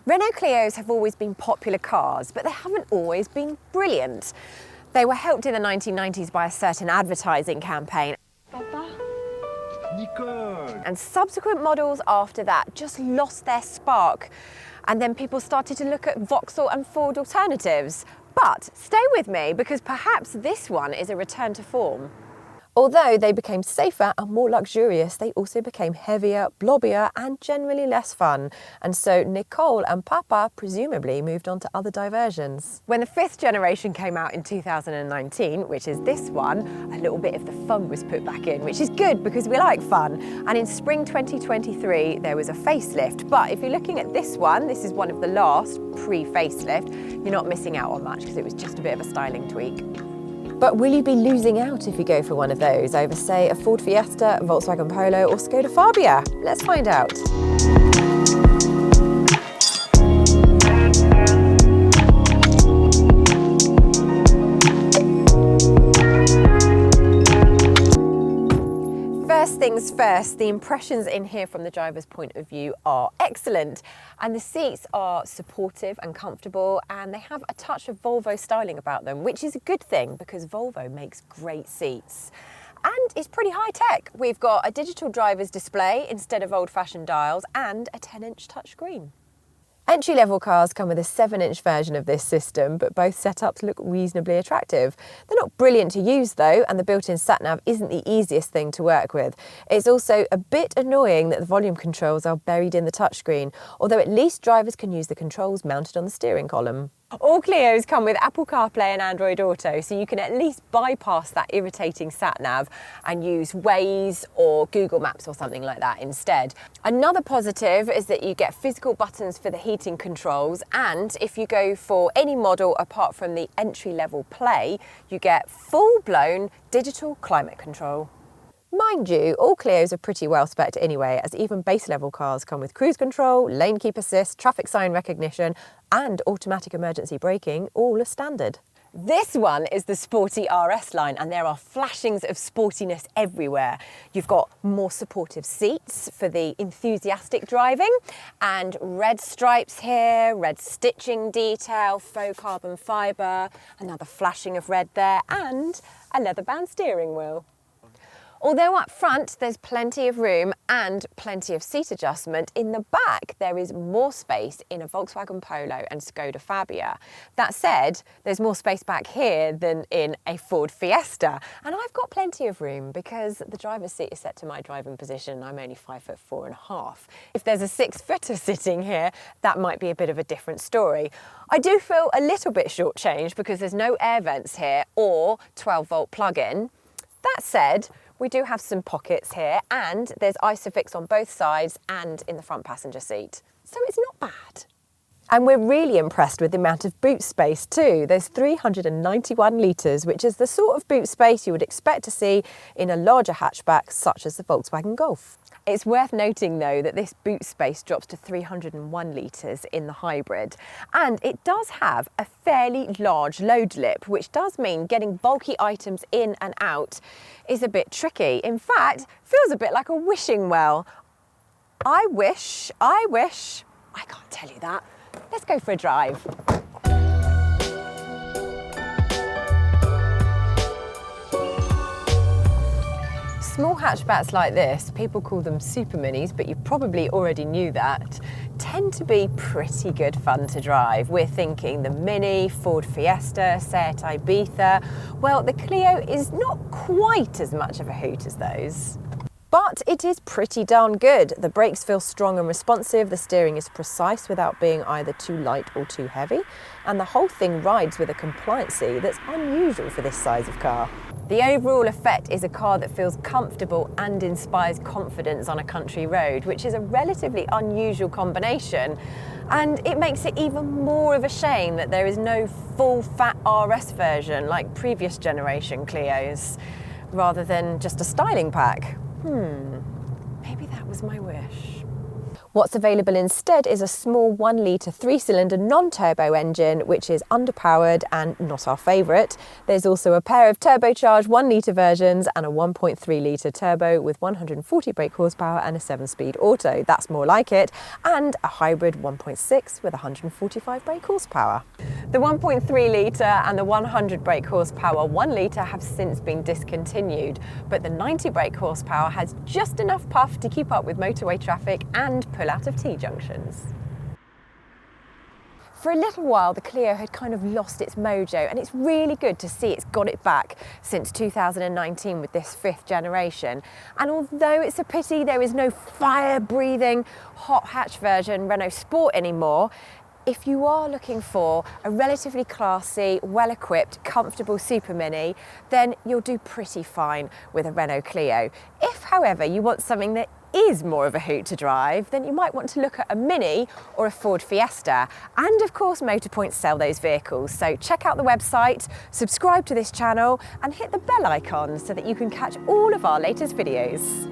Renault Clios have always been popular cars, but they haven't always been brilliant. They were helped in the 1990s by a certain advertising campaign. Papa? Nicole! And subsequent models after that just lost their spark. And then people started to look at Vauxhall and Ford alternatives. But stay with me, because perhaps this one is a return to form. Although they became safer and more luxurious, they also became heavier, blobbier and generally less fun. And so Nicole and Papa presumably moved on to other diversions. When the 5th generation came out in 2019, which is this one, a little bit of the fun was put back in, which is good because we like fun. And in spring 2023, there was a facelift. But if you're looking at this one, this is one of the last pre-facelift, you're not missing out on much because it was just a bit of a styling tweak. But will you be losing out if you go for one of those over, say, a Ford Fiesta, Volkswagen Polo or Skoda Fabia? Let's find out. First things first, the impressions in here from the driver's point of view are excellent, and the seats are supportive and comfortable, and they have a touch of Volvo styling about them, which is a good thing because Volvo makes great seats. And it's pretty high tech. We've got a digital driver's display instead of old-fashioned dials and a 10-inch touchscreen. Entry-level cars come with a 7-inch version of this system, but both setups look reasonably attractive. They're not brilliant to use though, and the built-in sat-nav isn't the easiest thing to work with. It's also a bit annoying that the volume controls are buried in the touchscreen, although at least drivers can use the controls mounted on the steering column. All Clios come with Apple CarPlay and Android Auto, so you can at least bypass that irritating sat-nav and use Waze or Google Maps or something like that instead. Another positive is that you get physical buttons for the heating controls, and if you go for any model apart from the entry-level Play, you get full-blown digital climate control. Mind you, all Clios are pretty well spec'd anyway, as even base-level cars come with cruise control, lane keep assist, traffic sign recognition and automatic emergency braking, all as standard. This one is the sporty RS line, and there are flashings of sportiness everywhere. You've got more supportive seats for the enthusiastic driving, and red stripes here, red stitching detail, faux carbon fibre, another flashing of red there, and a leather-bound steering wheel. Although up front there's plenty of room and plenty of seat adjustment, in the back there is more space in a Volkswagen Polo and Skoda Fabia. That said, there's more space back here than in a Ford Fiesta, and I've got plenty of room because the driver's seat is set to my driving position. I'm only 5'4.5". If there's a 6-footer sitting here, that might be a bit of a different story. I do feel a little bit shortchanged because there's no air vents here or 12-volt plug-in. That said, we do have some pockets here, and there's Isofix on both sides and in the front passenger seat. So it's not bad. And we're really impressed with the amount of boot space too. There's 391 litres, which is the sort of boot space you would expect to see in a larger hatchback such as the Volkswagen Golf. It's worth noting though that this boot space drops to 301 litres in the hybrid, and it does have a fairly large load lip, which does mean getting bulky items in and out is a bit tricky. In fact, feels a bit like a wishing well. I wish, I can't tell you that. Let's go for a drive. Small hatchbacks like this, people call them super minis, but you probably already knew that, tend to be pretty good fun to drive. We're thinking the Mini, Ford Fiesta, Seat Ibiza. Well, the Clio is not quite as much of a hoot as those. But it is pretty darn good. The brakes feel strong and responsive, the steering is precise without being either too light or too heavy, and the whole thing rides with a compliancy that's unusual for this size of car. The overall effect is a car that feels comfortable and inspires confidence on a country road, which is a relatively unusual combination. And it makes it even more of a shame that there is no full fat RS version like previous generation Clios, rather than just a styling pack. Maybe that was my wish. What's available instead is a small 1 litre 3-cylinder non-turbo engine, which is underpowered and not our favourite. There's also a pair of turbocharged 1 litre versions and a 1.3 litre turbo with 140 brake horsepower and a 7-speed auto. That's more like it. And a hybrid 1.6 with 145 brake horsepower. The 1.3 litre and the 100 brake horsepower 1 litre have since been discontinued, but the 90 brake horsepower has just enough puff to keep up with motorway traffic and pull out of T-junctions. For a little while, the Clio had kind of lost its mojo, and it's really good to see it's got it back since 2019 with this 5th generation. And although it's a pity there is no fire-breathing hot hatch version Renault Sport anymore, if you are looking for a relatively classy, well-equipped, comfortable super mini, then you'll do pretty fine with a Renault Clio. If, however, you want something that is more of a hoot to drive, then you might want to look at a Mini or a Ford Fiesta. And of course, Motorpoint sell those vehicles. So check out the website, subscribe to this channel, and hit the bell icon so that you can catch all of our latest videos.